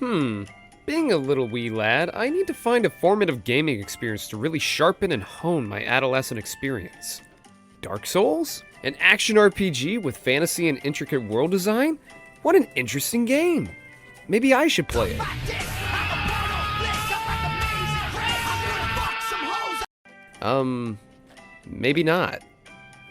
Being a little wee lad, I need to find a formative gaming experience to really sharpen and hone my adolescent experience. Dark Souls? An action RPG with fantasy and intricate world design? What an interesting game! Maybe I should play it. Maybe not.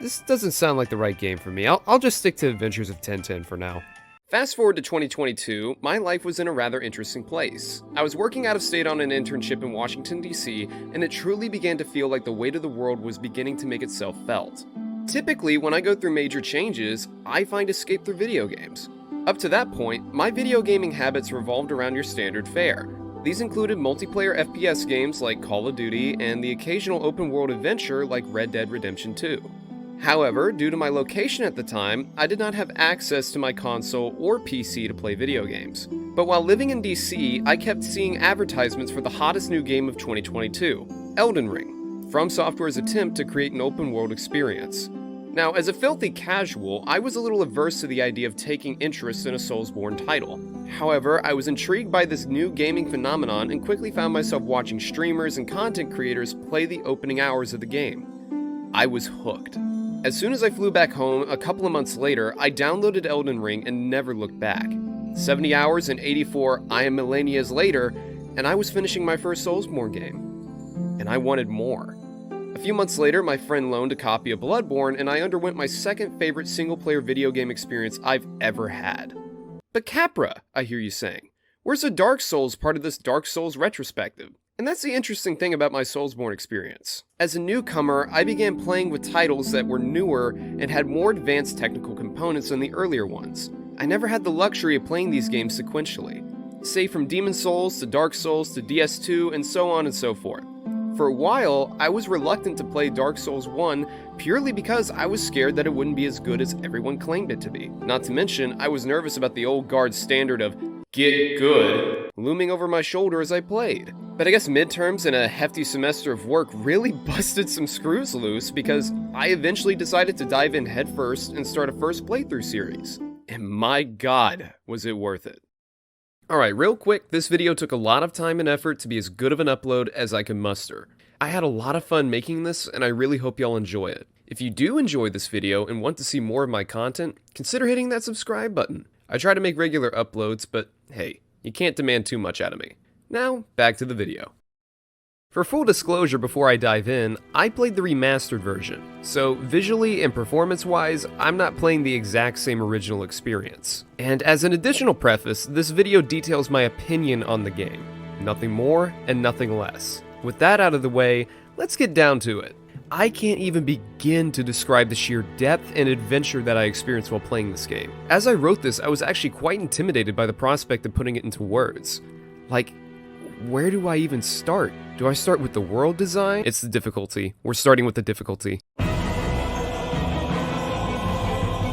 This doesn't sound like the right game for me. I'll just stick to Adventures of Tintin for now. Fast forward to 2022, my life was in a rather interesting place. I was working out of state on an internship in Washington, D.C., and it truly began to feel like the weight of the world was beginning to make itself felt. Typically, when I go through major changes, I find escape through video games. Up to that point, my video gaming habits revolved around your standard fare. These included multiplayer FPS games like Call of Duty and the occasional open-world adventure like Red Dead Redemption 2. However, due to my location at the time, I did not have access to my console or PC to play video games. But while living in DC, I kept seeing advertisements for the hottest new game of 2022, Elden Ring, From Software's attempt to create an open-world experience. Now, as a filthy casual, I was a little averse to the idea of taking interest in a soulsborne title. However, I was intrigued by this new gaming phenomenon and quickly found myself watching streamers and content creators play the opening hours of the game. I was hooked. As soon as I flew back home, a couple of months later, I downloaded Elden Ring and never looked back. 70 hours and 84 I am millennias later, and I was finishing my first Soulsborne game. And I wanted more. A few months later, my friend loaned a copy of Bloodborne, and I underwent my second favorite single-player video game experience I've ever had. But Capra, I hear you saying. Where's the Dark Souls part of this Dark Souls retrospective? And that's the interesting thing about my Soulsborne experience. As a newcomer, I began playing with titles that were newer and had more advanced technical components than the earlier ones. I never had the luxury of playing these games sequentially. Say from Demon Souls to Dark Souls to DS2 and so on and so forth. For a while, I was reluctant to play Dark Souls 1 purely because I was scared that it wouldn't be as good as everyone claimed it to be. Not to mention, I was nervous about the old guard standard of get good looming over my shoulder as I played. But I guess midterms and a hefty semester of work really busted some screws loose because I eventually decided to dive in headfirst and start a first playthrough series. And my god, was it worth it. Alright, real quick, this video took a lot of time and effort to be as good of an upload as I could muster. I had a lot of fun making this, and I really hope y'all enjoy it. If you do enjoy this video and want to see more of my content, consider hitting that subscribe button. I try to make regular uploads, but hey, you can't demand too much out of me. Now, back to the video. For full disclosure before I dive in, I played the remastered version, so visually and performance-wise, I'm not playing the exact same original experience. And as an additional preface, this video details my opinion on the game. Nothing more and nothing less. With that out of the way, let's get down to it. I can't even begin to describe the sheer depth and adventure that I experienced while playing this game. As I wrote this, I was actually quite intimidated by the prospect of putting it into words. Like, where do I even start? Do I start with the world design? It's the difficulty. We're starting with the difficulty.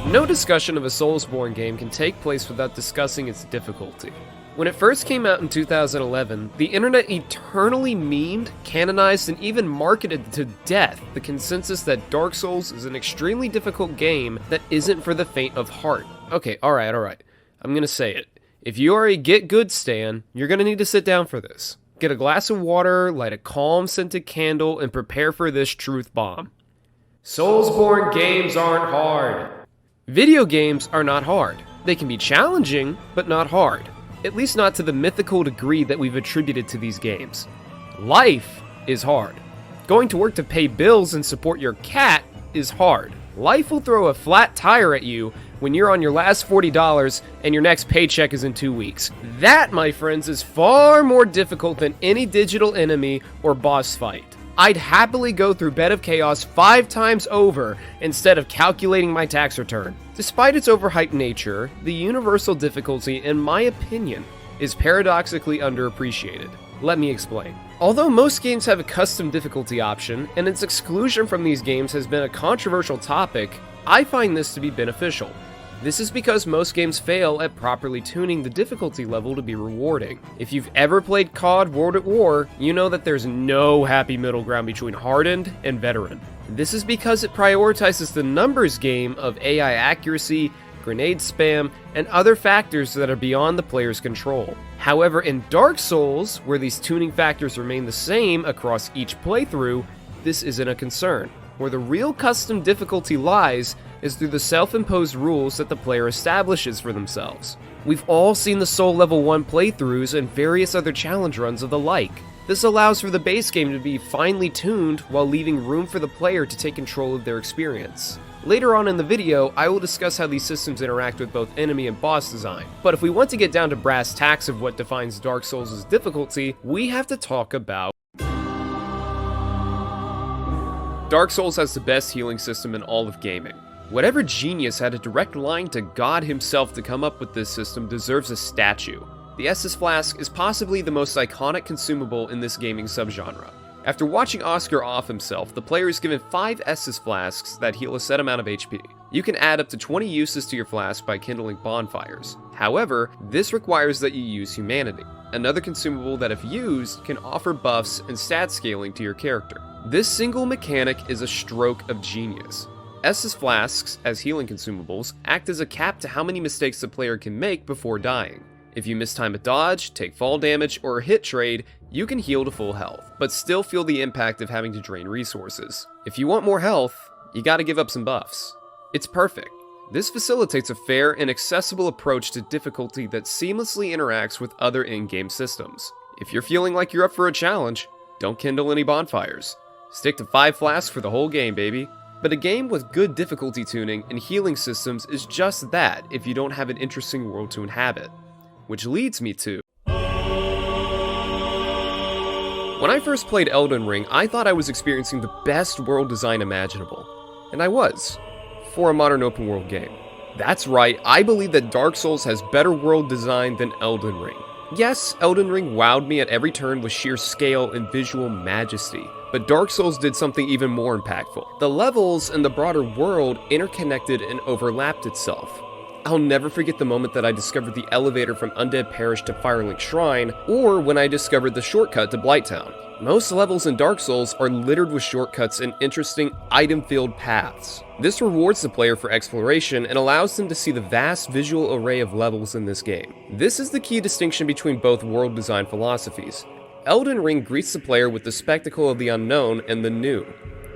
No discussion of a Soulsborne game can take place without discussing its difficulty. When it first came out in 2011, the internet eternally memed, canonized, and even marketed to death the consensus that Dark Souls is an extremely difficult game that isn't for the faint of heart. Okay, alright. I'm gonna say it. If you are a get good stan, you're gonna need to sit down for this. Get a glass of water, light a calm scented candle, and prepare for this truth bomb. Soulsborne games aren't hard. Video games are not hard. They can be challenging, but not hard. At least not to the mythical degree that we've attributed to these games. Life is hard. Going to work to pay bills and support your cat is hard. Life will throw a flat tire at you when you're on your last $40 and your next paycheck is in 2 weeks. That, my friends, is far more difficult than any digital enemy or boss fight. I'd happily go through Bed of Chaos 5 times over instead of calculating my tax return. Despite its overhyped nature, the universal difficulty, in my opinion, is paradoxically underappreciated. Let me explain. Although most games have a custom difficulty option, and its exclusion from these games has been a controversial topic, I find this to be beneficial. This is because most games fail at properly tuning the difficulty level to be rewarding. If you've ever played COD World at War, you know that there's no happy middle ground between hardened and veteran. This is because it prioritizes the numbers game of AI accuracy, grenade spam, and other factors that are beyond the player's control. However, in Dark Souls, where these tuning factors remain the same across each playthrough, this isn't a concern. Where the real custom difficulty lies is through the self-imposed rules that the player establishes for themselves. We've all seen the Soul Level 1 playthroughs and various other challenge runs of the like. This allows for the base game to be finely tuned while leaving room for the player to take control of their experience. Later on in the video, I will discuss how these systems interact with both enemy and boss design, but if we want to get down to brass tacks of what defines Dark Souls' difficulty, we have to talk about Dark Souls has the best healing system in all of gaming. Whatever genius had a direct line to God himself to come up with this system deserves a statue. The Estus Flask is possibly the most iconic consumable in this gaming subgenre. After watching Oscar off himself, the player is given 5 Estus Flasks that heal a set amount of HP. You can add up to 20 uses to your flask by kindling bonfires. However, this requires that you use Humanity, another consumable that if used, can offer buffs and stat scaling to your character. This single mechanic is a stroke of genius. Estus Flasks, as healing consumables, act as a cap to how many mistakes the player can make before dying. If you mistime a dodge, take fall damage, or a hit trade, you can heal to full health, but still feel the impact of having to drain resources. If you want more health, you gotta give up some buffs. It's perfect. This facilitates a fair and accessible approach to difficulty that seamlessly interacts with other in-game systems. If you're feeling like you're up for a challenge, don't kindle any bonfires. Stick to 5 flasks for the whole game, baby. But a game with good difficulty tuning and healing systems is just that if you don't have an interesting world to inhabit. Which leads me to... When I first played Elden Ring, I thought I was experiencing the best world design imaginable. And I was. For a modern open world game. That's right, I believe that Dark Souls has better world design than Elden Ring. Yes, Elden Ring wowed me at every turn with sheer scale and visual majesty. But Dark Souls did something even more impactful. The levels and the broader world interconnected and overlapped itself. I'll never forget the moment that I discovered the elevator from Undead Parish to Firelink Shrine, or when I discovered the shortcut to Blighttown. Most levels in Dark Souls are littered with shortcuts and interesting item-filled paths. This rewards the player for exploration and allows them to see the vast visual array of levels in this game. This is the key distinction between both world design philosophies. Elden Ring greets the player with the spectacle of the unknown and the new.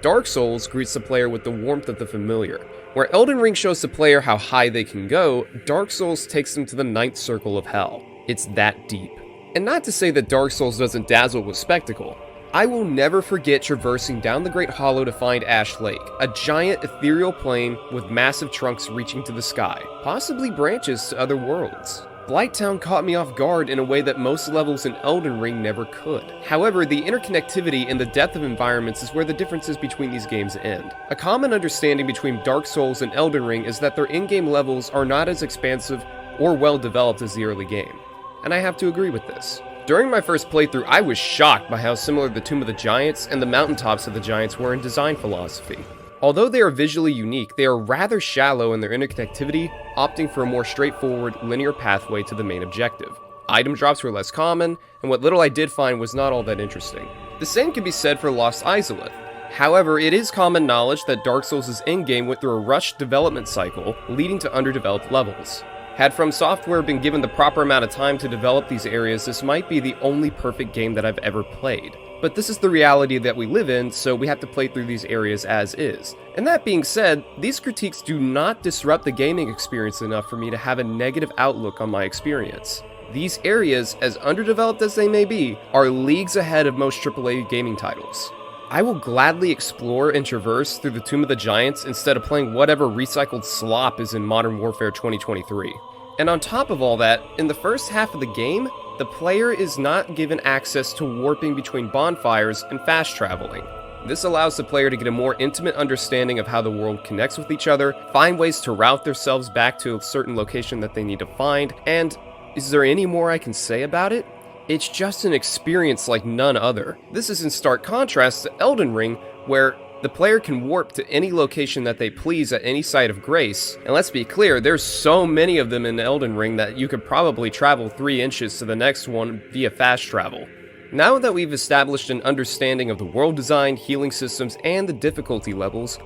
Dark Souls greets the player with the warmth of the familiar. Where Elden Ring shows the player how high they can go, Dark Souls takes them to the ninth circle of hell. It's that deep. And not to say that Dark Souls doesn't dazzle with spectacle. I will never forget traversing down the Great Hollow to find Ash Lake, a giant ethereal plain with massive trunks reaching to the sky, possibly branches to other worlds. Blighttown caught me off guard in a way that most levels in Elden Ring never could. However, the interconnectivity and the depth of environments is where the differences between these games end. A common understanding between Dark Souls and Elden Ring is that their in-game levels are not as expansive or well developed as the early game, and I have to agree with this. During my first playthrough, I was shocked by how similar the Tomb of the Giants and the Mountaintops of the Giants were in design philosophy. Although they are visually unique, they are rather shallow in their interconnectivity, opting for a more straightforward, linear pathway to the main objective. Item drops were less common, and what little I did find was not all that interesting. The same can be said for Lost Izalith. However, it is common knowledge that Dark Souls' endgame went through a rushed development cycle, leading to underdeveloped levels. Had From Software been given the proper amount of time to develop these areas, this might be the only perfect game that I've ever played. But this is the reality that we live in, so we have to play through these areas as is. And that being said, these critiques do not disrupt the gaming experience enough for me to have a negative outlook on my experience. These areas, as underdeveloped as they may be, are leagues ahead of most AAA gaming titles. I will gladly explore and traverse through the Tomb of the Giants instead of playing whatever recycled slop is in Modern Warfare 2023. And on top of all that, in the first half of the game, the player is not given access to warping between bonfires and fast traveling. This allows the player to get a more intimate understanding of how the world connects with each other, find ways to route themselves back to a certain location that they need to find, and is there any more I can say about it? It's just an experience like none other. This is in stark contrast to Elden Ring, where the player can warp to any location that they please at any site of grace. And let's be clear, there's so many of them in Elden Ring that you could probably travel 3 inches to the next one via fast travel. Now that we've established an understanding of the world design, healing systems, and the difficulty levels,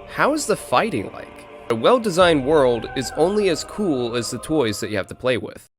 how is the fighting like? A well-designed world is only as cool as the toys that you have to play with.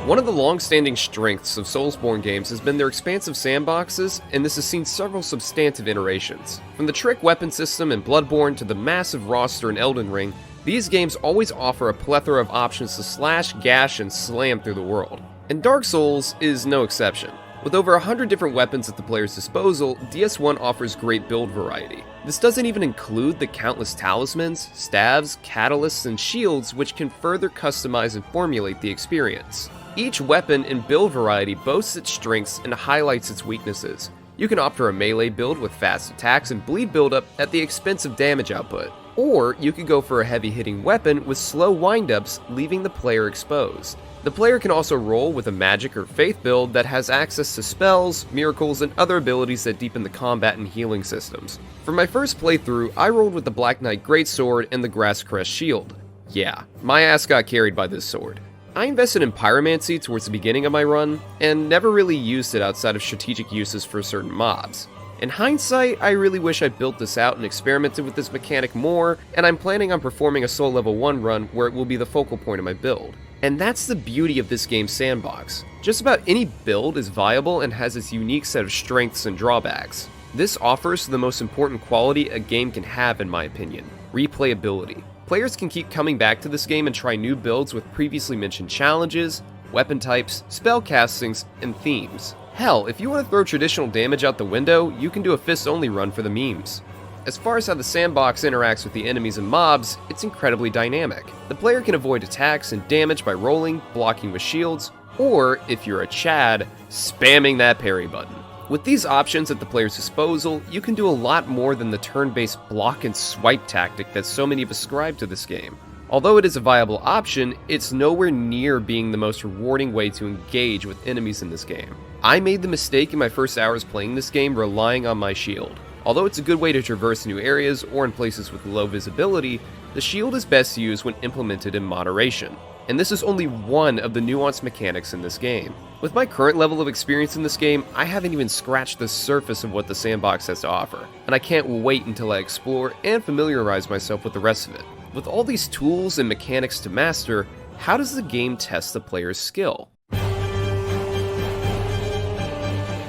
One of the long-standing strengths of Soulsborne games has been their expansive sandboxes, and this has seen several substantive iterations. From the trick weapon system in Bloodborne to the massive roster in Elden Ring, these games always offer a plethora of options to slash, gash, and slam through the world. And Dark Souls is no exception. With over 100 different weapons at the player's disposal, DS1 offers great build variety. This doesn't even include the countless talismans, staves, catalysts, and shields which can further customize and formulate the experience. Each weapon and build variety boasts its strengths and highlights its weaknesses. You can opt for a melee build with fast attacks and bleed buildup at the expense of damage output. Or you could go for a heavy-hitting weapon with slow windups, leaving the player exposed. The player can also roll with a magic or faith build that has access to spells, miracles, and other abilities that deepen the combat and healing systems. For my first playthrough, I rolled with the Black Knight Greatsword and the Grass Crest Shield. Yeah, my ass got carried by this sword. I invested in Pyromancy towards the beginning of my run, and never really used it outside of strategic uses for certain mobs. In hindsight, I really wish I built this out and experimented with this mechanic more, and I'm planning on performing a Soul Level 1 run where it will be the focal point of my build. And that's the beauty of this game's sandbox. Just about any build is viable and has its unique set of strengths and drawbacks. This offers the most important quality a game can have in my opinion, replayability. Players can keep coming back to this game and try new builds with previously mentioned challenges, weapon types, spell castings, and themes. Hell, if you want to throw traditional damage out the window, you can do a fist-only run for the memes. As far as how the sandbox interacts with the enemies and mobs, it's incredibly dynamic. The player can avoid attacks and damage by rolling, blocking with shields, or, if you're a Chad, spamming that parry button. With these options at the player's disposal, you can do a lot more than the turn-based block and swipe tactic that so many have ascribed to this game. Although it is a viable option, it's nowhere near being the most rewarding way to engage with enemies in this game. I made the mistake in my first hours playing this game relying on my shield. Although it's a good way to traverse new areas or in places with low visibility, the shield is best used when implemented in moderation. And this is only one of the nuanced mechanics in this game. With my current level of experience in this game, I haven't even scratched the surface of what the sandbox has to offer, and I can't wait until I explore and familiarize myself with the rest of it. With all these tools and mechanics to master, how does the game test the player's skill?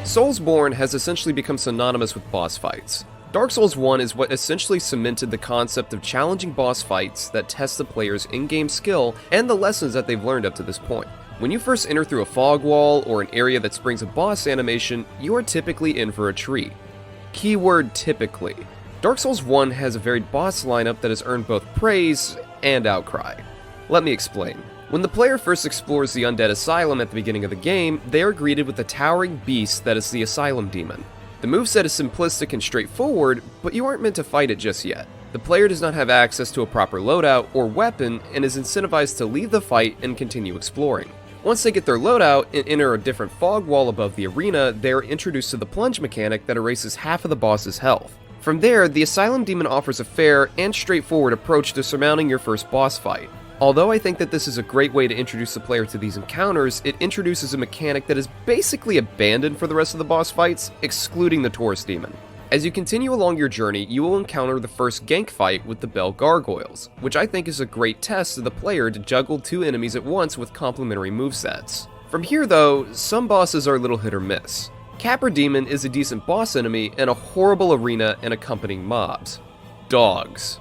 Soulsborne has essentially become synonymous with boss fights. Dark Souls 1 is what essentially cemented the concept of challenging boss fights that test the player's in-game skill and the lessons that they've learned up to this point. When you first enter through a fog wall or an area that springs a boss animation, you are typically in for a treat. Keyword typically. Dark Souls 1 has a varied boss lineup that has earned both praise and outcry. Let me explain. When the player first explores the Undead Asylum at the beginning of the game, they are greeted with the towering beast that is the Asylum Demon. The moveset is simplistic and straightforward, but you aren't meant to fight it just yet. The player does not have access to a proper loadout or weapon and is incentivized to leave the fight and continue exploring. Once they get their loadout and enter a different fog wall above the arena, they are introduced to the plunge mechanic that erases half of the boss's health. From there, the Asylum Demon offers a fair and straightforward approach to surmounting your first boss fight. Although I think that this is a great way to introduce the player to these encounters, it introduces a mechanic that is basically abandoned for the rest of the boss fights, excluding the Taurus Demon. As you continue along your journey, you will encounter the first gank fight with the Bell Gargoyles, which I think is a great test of the player to juggle two enemies at once with complementary movesets. From here though, some bosses are a little hit or miss. Capra Demon is a decent boss enemy and a horrible arena and accompanying mobs. Dogs.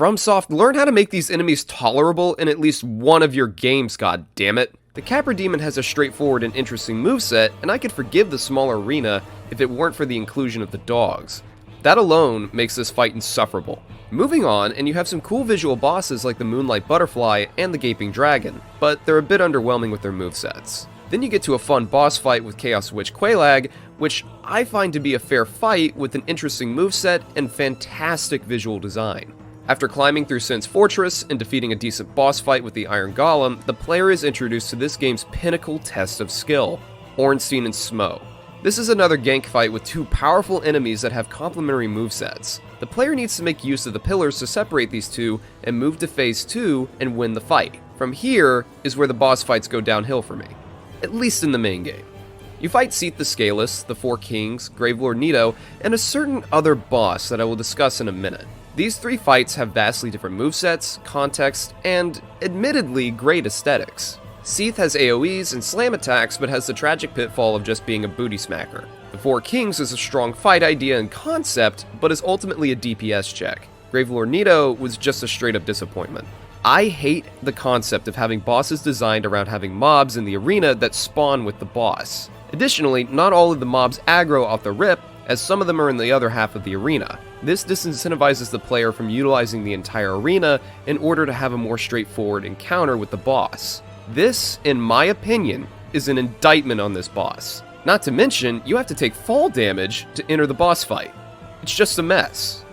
FromSoft, learn how to make these enemies tolerable in at least one of your games, goddammit. The Capra Demon has a straightforward and interesting moveset, and I could forgive the smaller arena if it weren't for the inclusion of the dogs. That alone makes this fight insufferable. Moving on, and you have some cool visual bosses like the Moonlight Butterfly and the Gaping Dragon, but they're a bit underwhelming with their movesets. Then you get to a fun boss fight with Chaos Witch Quelaag, which I find to be a fair fight with an interesting moveset and fantastic visual design. After climbing through Sin's Fortress and defeating a decent boss fight with the Iron Golem, the player is introduced to this game's pinnacle test of skill, Ornstein and Smo. This is another gank fight with two powerful enemies that have complementary movesets. The player needs to make use of the pillars to separate these two and move to phase 2 and win the fight. From here is where the boss fights go downhill for me, at least in the main game. You fight Seath the Scaleless, the Four Kings, Gravelord Nito, and a certain other boss that I will discuss in a minute. These 3 fights have vastly different movesets, context, and, admittedly, great aesthetics. Seath has AoEs and slam attacks, but has the tragic pitfall of just being a booty smacker. The Four Kings is a strong fight idea and concept, but is ultimately a DPS check. Gravelord Nito was just a straight-up disappointment. I hate the concept of having bosses designed around having mobs in the arena that spawn with the boss. Additionally, not all of the mobs aggro off the rip, as some of them are in the other half of the arena. This disincentivizes the player from utilizing the entire arena in order to have a more straightforward encounter with the boss. This, in my opinion, is an indictment on this boss. Not to mention, you have to take fall damage to enter the boss fight. It's just a mess.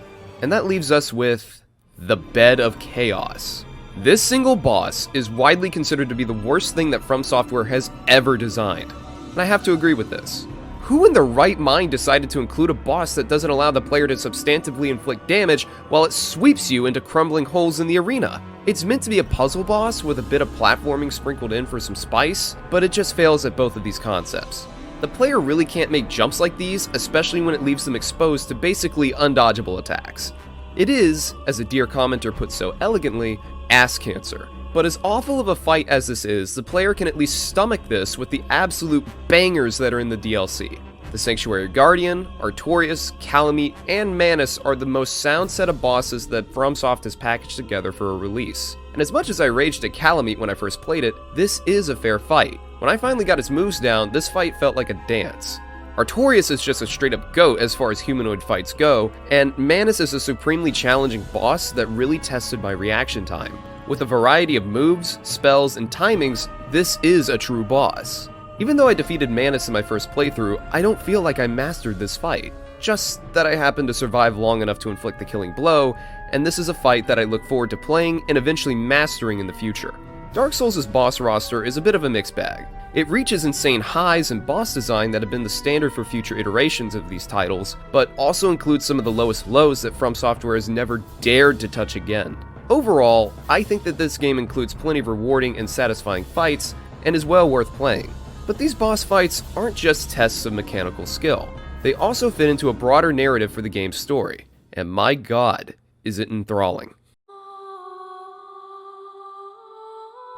And that leaves us with the Bed of Chaos. This single boss is widely considered to be the worst thing that From Software has ever designed. And I have to agree with this. Who in their right mind decided to include a boss that doesn't allow the player to substantively inflict damage while it sweeps you into crumbling holes in the arena? It's meant to be a puzzle boss with a bit of platforming sprinkled in for some spice, but it just fails at both of these concepts. The player really can't make jumps like these, especially when it leaves them exposed to basically undodgeable attacks. It is, as a dear commenter put so elegantly, ass cancer. But as awful of a fight as this is, the player can at least stomach this with the absolute bangers that are in the DLC. The Sanctuary Guardian, Artorias, Calamite, and Manus are the most sound set of bosses that FromSoft has packaged together for a release. And as much as I raged at Calamite when I first played it, this is a fair fight. When I finally got his moves down, this fight felt like a dance. Artorias is just a straight-up GOAT as far as humanoid fights go, and Manus is a supremely challenging boss that really tested my reaction time. With a variety of moves, spells, and timings, this is a true boss. Even though I defeated Manus in my first playthrough, I don't feel like I mastered this fight. Just that I happened to survive long enough to inflict the killing blow, and this is a fight that I look forward to playing and eventually mastering in the future. Dark Souls' boss roster is a bit of a mixed bag. It reaches insane highs in boss design that have been the standard for future iterations of these titles, but also includes some of the lowest lows that From Software has never dared to touch again. Overall, I think that this game includes plenty of rewarding and satisfying fights, and is well worth playing. But these boss fights aren't just tests of mechanical skill. They also fit into a broader narrative for the game's story, and my god, is it enthralling.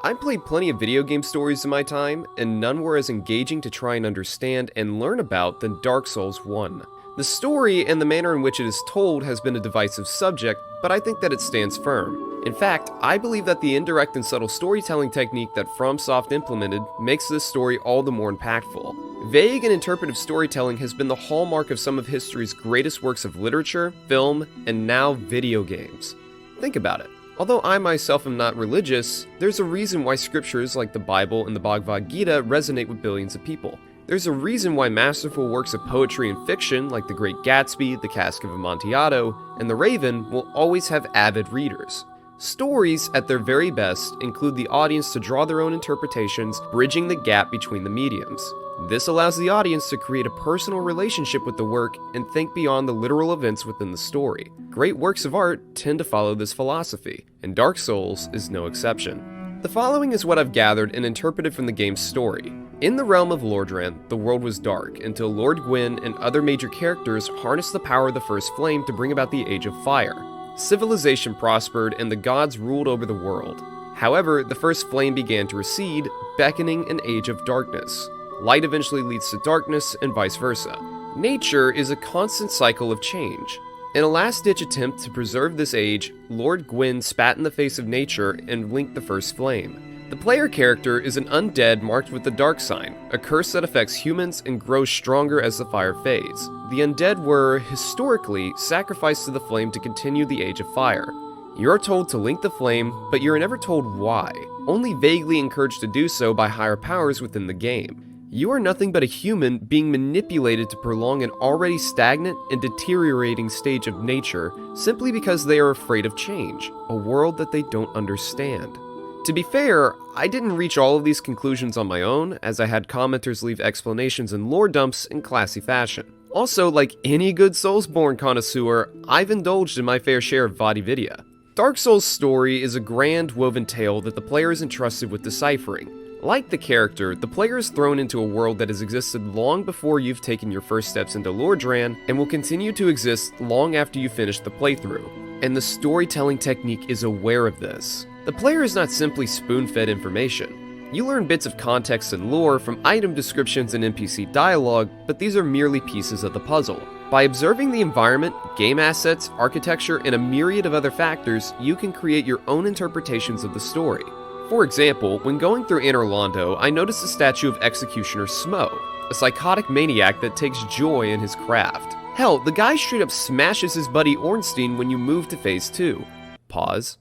I've played plenty of video game stories in my time, and none were as engaging to try and understand and learn about than Dark Souls 1. The story and the manner in which it is told has been a divisive subject, but I think that it stands firm. In fact, I believe that the indirect and subtle storytelling technique that FromSoft implemented makes this story all the more impactful. Vague and interpretive storytelling has been the hallmark of some of history's greatest works of literature, film, and now video games. Think about it. Although I myself am not religious, there's a reason why scriptures like the Bible and the Bhagavad Gita resonate with billions of people. There's a reason why masterful works of poetry and fiction like The Great Gatsby, The Cask of Amontillado, and The Raven will always have avid readers. Stories, at their very best, include the audience to draw their own interpretations, bridging the gap between the mediums. This allows the audience to create a personal relationship with the work and think beyond the literal events within the story. Great works of art tend to follow this philosophy, and Dark Souls is no exception. The following is what I've gathered and interpreted from the game's story. In the realm of Lordran, the world was dark until Lord Gwyn and other major characters harnessed the power of the First Flame to bring about the Age of Fire. Civilization prospered and the gods ruled over the world. However, the First Flame began to recede, beckoning an Age of Darkness. Light eventually leads to darkness and vice versa. Nature is a constant cycle of change. In a last-ditch attempt to preserve this age, Lord Gwyn spat in the face of nature and linked the First Flame. The player character is an undead marked with the Dark Sign, a curse that affects humans and grows stronger as the fire fades. The undead were, historically, sacrificed to the flame to continue the Age of Fire. You are told to link the flame, but you are never told why, only vaguely encouraged to do so by higher powers within the game. You are nothing but a human being manipulated to prolong an already stagnant and deteriorating stage of nature simply because they are afraid of change, a world that they don't understand. To be fair, I didn't reach all of these conclusions on my own, as I had commenters leave explanations and lore dumps in classy fashion. Also, like any good Soulsborne connoisseur, I've indulged in my fair share of vadi-vidya. Dark Souls' story is a grand woven tale that the player is entrusted with deciphering. Like the character, the player is thrown into a world that has existed long before you've taken your first steps into Lordran and will continue to exist long after you finish the playthrough. And the storytelling technique is aware of this. The player is not simply spoon-fed information. You learn bits of context and lore from item descriptions and NPC dialogue, but these are merely pieces of the puzzle. By observing the environment, game assets, architecture, and a myriad of other factors, you can create your own interpretations of the story. For example, when going through Anor Londo, I noticed a statue of Executioner Smo, a psychotic maniac that takes joy in his craft. Hell, the guy straight up smashes his buddy Ornstein when you move to Phase 2. Pause.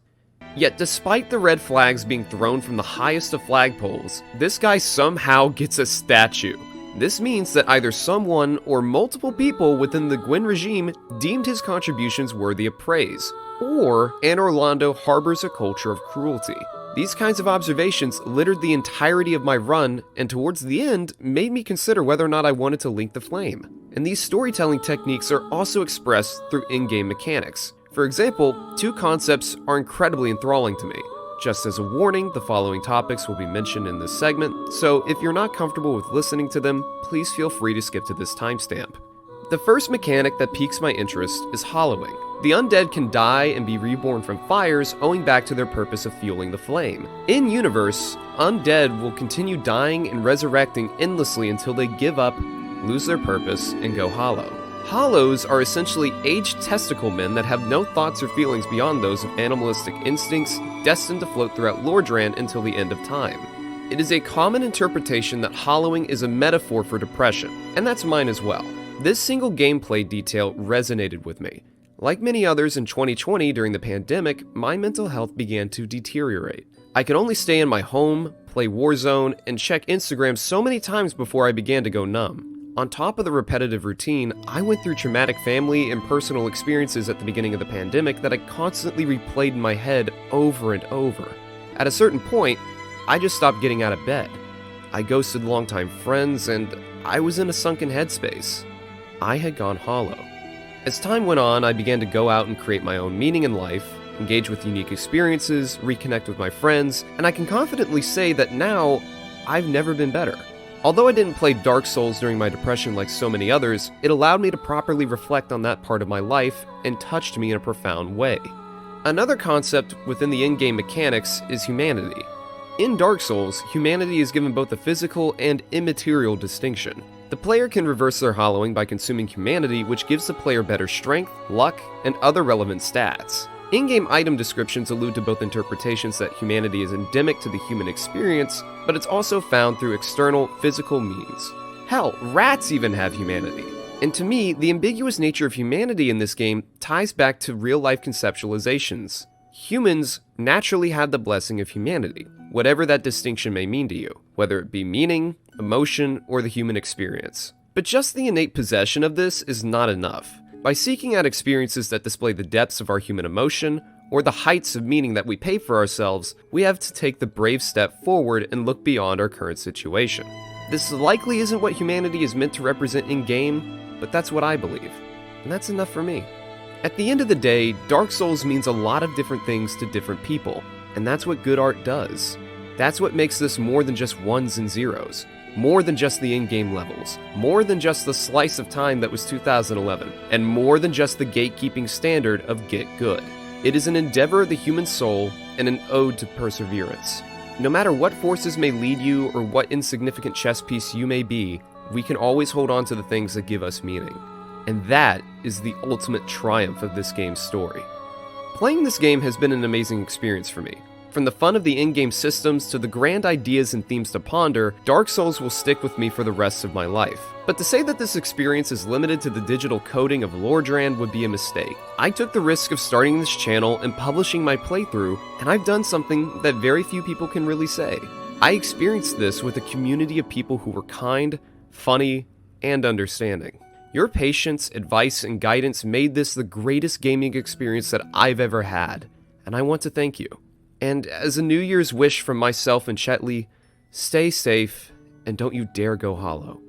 Yet despite the red flags being thrown from the highest of flagpoles, this guy somehow gets a statue. This means that either someone or multiple people within the Gwyn regime deemed his contributions worthy of praise, or Anor Londo harbors a culture of cruelty. These kinds of observations littered the entirety of my run, and towards the end, made me consider whether or not I wanted to link the flame. And these storytelling techniques are also expressed through in-game mechanics. For example, two concepts are incredibly enthralling to me. Just as a warning, the following topics will be mentioned in this segment, so if you're not comfortable with listening to them, please feel free to skip to this timestamp. The first mechanic that piques my interest is hollowing. The undead can die and be reborn from fires, owing back to their purpose of fueling the flame. In-universe, undead will continue dying and resurrecting endlessly until they give up, lose their purpose, and go hollow. Hollows are essentially aged testicle men that have no thoughts or feelings beyond those of animalistic instincts, destined to float throughout Lordran until the end of time. It is a common interpretation that hollowing is a metaphor for depression, and that's mine as well. This single gameplay detail resonated with me. Like many others in 2020 during the pandemic, my mental health began to deteriorate. I could only stay in my home, play Warzone, and check Instagram so many times before I began to go numb. On top of the repetitive routine, I went through traumatic family and personal experiences at the beginning of the pandemic that I constantly replayed in my head over and over. At a certain point, I just stopped getting out of bed. I ghosted longtime friends, and I was in a sunken headspace. I had gone hollow. As time went on, I began to go out and create my own meaning in life, engage with unique experiences, reconnect with my friends, and I can confidently say that now, I've never been better. Although I didn't play Dark Souls during my depression like so many others, it allowed me to properly reflect on that part of my life and touched me in a profound way. Another concept within the in-game mechanics is humanity. In Dark Souls, humanity is given both a physical and immaterial distinction. The player can reverse their hollowing by consuming humanity, which gives the player better strength, luck, and other relevant stats. In-game item descriptions allude to both interpretations that humanity is endemic to the human experience, but it's also found through external, physical means. Hell, rats even have humanity. And to me, the ambiguous nature of humanity in this game ties back to real-life conceptualizations. Humans naturally have the blessing of humanity, whatever that distinction may mean to you, whether it be meaning, emotion, or the human experience. But just the innate possession of this is not enough. By seeking out experiences that display the depths of our human emotion, or the heights of meaning that we pay for ourselves, we have to take the brave step forward and look beyond our current situation. This likely isn't what humanity is meant to represent in-game, but that's what I believe. And that's enough for me. At the end of the day, Dark Souls means a lot of different things to different people, and that's what good art does. That's what makes this more than just ones and zeros, more than just the in-game levels, more than just the slice of time that was 2011, and more than just the gatekeeping standard of get good. It is an endeavor of the human soul and an ode to perseverance. No matter what forces may lead you or what insignificant chess piece you may be, we can always hold on to the things that give us meaning. And that is the ultimate triumph of this game's story. Playing this game has been an amazing experience for me. From the fun of the in-game systems to the grand ideas and themes to ponder, Dark Souls will stick with me for the rest of my life. But to say that this experience is limited to the digital coding of Lordran would be a mistake. I took the risk of starting this channel and publishing my playthrough, and I've done something that very few people can really say. I experienced this with a community of people who were kind, funny, and understanding. Your patience, advice, and guidance made this the greatest gaming experience that I've ever had, and I want to thank you. And as a New Year's wish from myself and Chetley, stay safe and don't you dare go hollow.